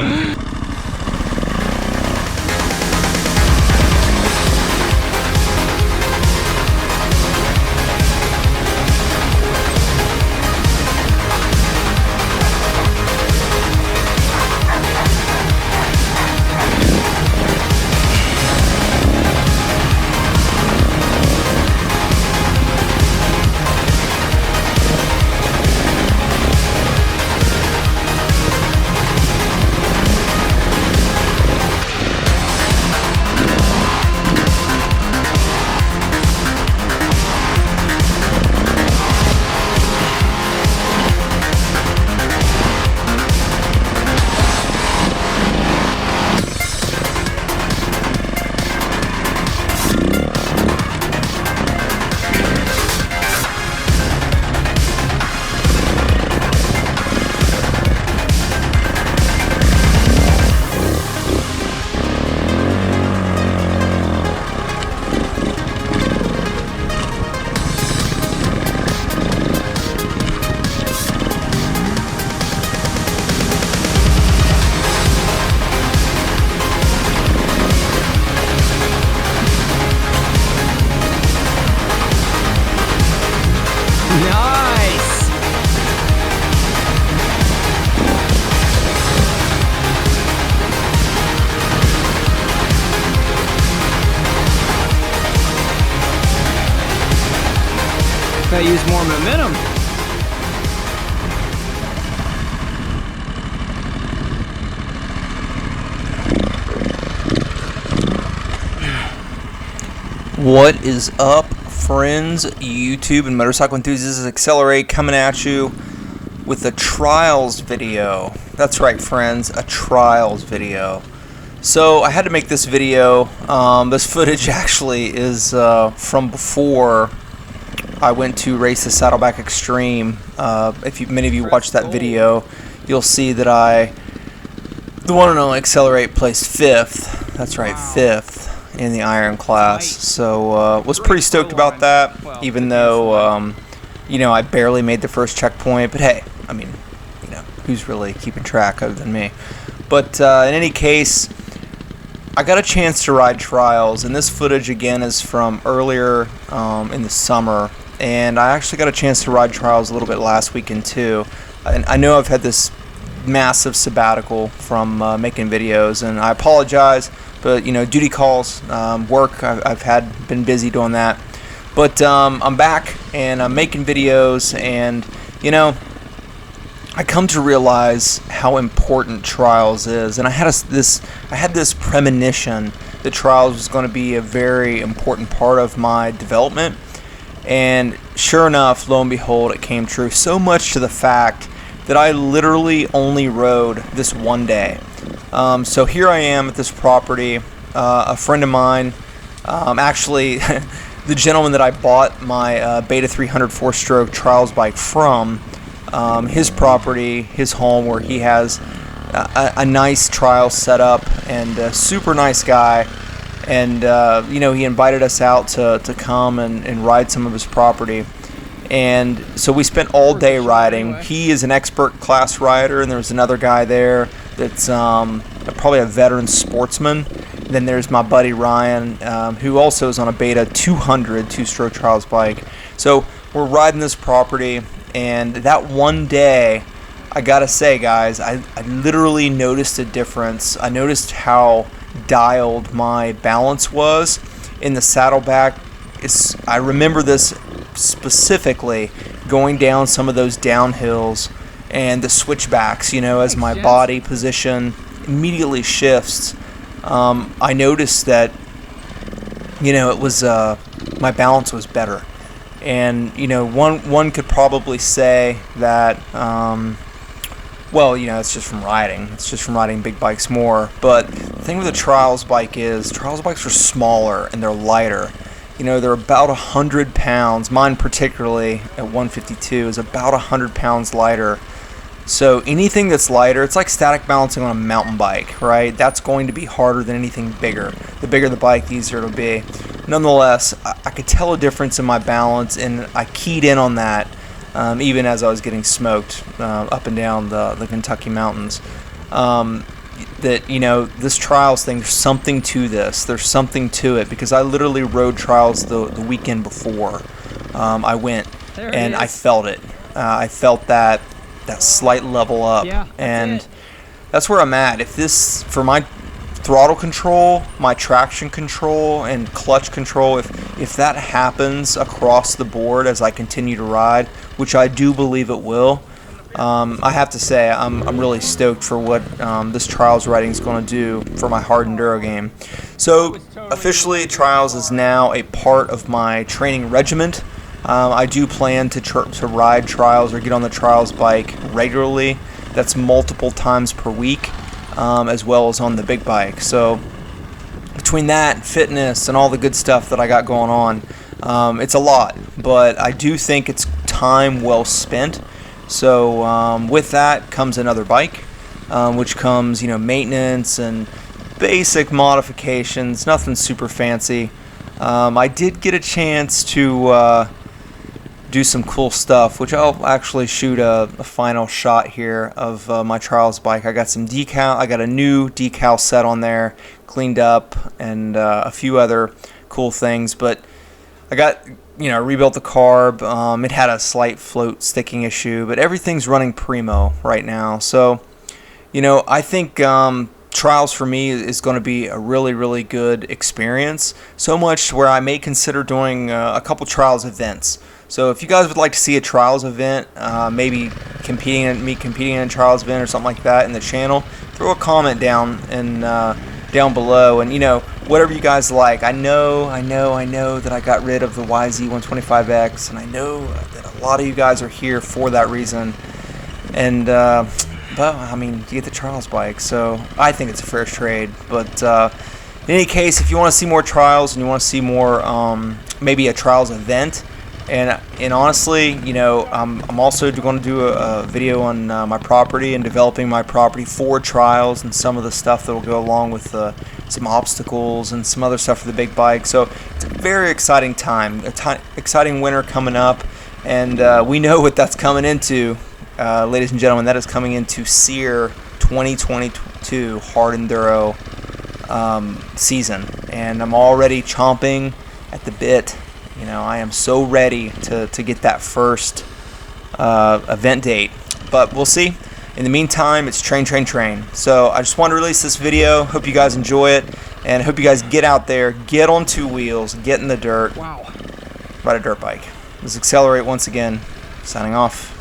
Nice! Gotta use more momentum. What is up, friends, YouTube and motorcycle enthusiasts? Accelerate coming at you with a trials video. That's right, friends, a trials video. So I had to make this video. This footage actually is from before I went to race the Saddleback Extreme. If many of you watched that video, you'll see that the one and only Accelerate placed 5th. That's right, 5th. In the iron class, so was pretty stoked about that, even though you know, I barely made the first checkpoint. But hey, I mean, you know, who's really keeping track other than me? But in any case, I got a chance to ride trials, and this footage again is from earlier in the summer, and I actually got a chance to ride trials a little bit last weekend too. And I know I've had this massive sabbatical from making videos, and I apologize. But you know, duty calls, work, I've been busy doing that. But I'm back and I'm making videos, and you know, I come to realize how important trials is. And I had this premonition that trials was going to be a very important part of my development. And sure enough, lo and behold, it came true. So much to the fact that I literally only rode this one day. So here I am at this property. A friend of mine, actually the gentleman that I bought my Beta 300 4-stroke trials bike from, his property, his home, where he has a nice trial set up, and a super nice guy. And you know, he invited us out to come and ride some of his property. And so we spent all day riding. He is an expert class rider, and there was another guy there that's probably a veteran sportsman. Then there's my buddy Ryan, who also is on a Beta 200 2-stroke trials bike. So we're riding this property, and that one day, I gotta say, guys, I literally noticed a difference. I noticed how dialed my balance was in the saddleback. I remember this specifically, going down some of those downhills and the switchbacks, you know, as my body position immediately shifts. I noticed that, you know, it was my balance was better. And you know, one could probably say that well, you know, it's just from riding. It's just from riding big bikes more. But the thing with a trials bike is trials bikes are smaller and they're lighter. You know, they're about 100 pounds. Mine particularly at 152 is about 100 pounds lighter. So anything that's lighter, it's like static balancing on a mountain bike, right? That's going to be harder than anything bigger. The bigger the bike, the easier it'll be. Nonetheless, I could tell a difference in my balance, and I keyed in on that even as I was getting smoked up and down the Kentucky mountains. that, you know, this trials thing, there's something to this. There's something to it, because I literally rode trials the weekend before I went, and I felt it. I felt that slight level up, and that's where I'm at. If this, for my throttle control, my traction control, and clutch control, if that happens across the board as I continue to ride, which I do believe it will, I have to say I'm really stoked for what this Trials riding is going to do for my hard enduro game. So officially, Trials is now a part of my training regiment. I do plan to ride Trials or get on the Trials bike regularly. That's multiple times per week, as well as on the big bike. So between that, fitness, and all the good stuff that I got going on, it's a lot, but I do think it's time well spent. So with that comes another bike, which comes, you know, maintenance and basic modifications, nothing super fancy. I did get a chance to do some cool stuff, which I'll actually shoot a final shot here of my Trials bike. I got some decal, I got a new decal set on there, cleaned up, and a few other cool things, but I got, you know, rebuilt the carb. It had a slight float sticking issue, but everything's running primo right now. So, you know, I think Trials for me is going to be a really, really good experience. So much where I may consider doing a couple Trials events. So if you guys would like to see a Trials event, maybe competing in a Trials event or something like that in the channel, throw a comment down below, and, you know, whatever you guys like. I know that I got rid of the YZ125X, and I know that a lot of you guys are here for that reason. And but I mean, you get the Trials bike, so I think it's a fair trade. But in any case, if you want to see more Trials and you want to see more, maybe a Trials event. And honestly, you know, I'm also going to do a video on my property and developing my property for Trials and some of the stuff that will go along with some obstacles and some other stuff for the big bike. So it's a very exciting time, exciting winter coming up, and we know what that's coming into, ladies and gentlemen. That is coming into SEER 2022 hard enduro season, and I'm already chomping at the bit. You know, I am so ready to get that first event date, but we'll see. In the meantime, it's train. So I just wanted to release this video. Hope you guys enjoy it, and I hope you guys get out there, get on two wheels, get in the dirt, ride a dirt bike. Let's accelerate once again. Signing off.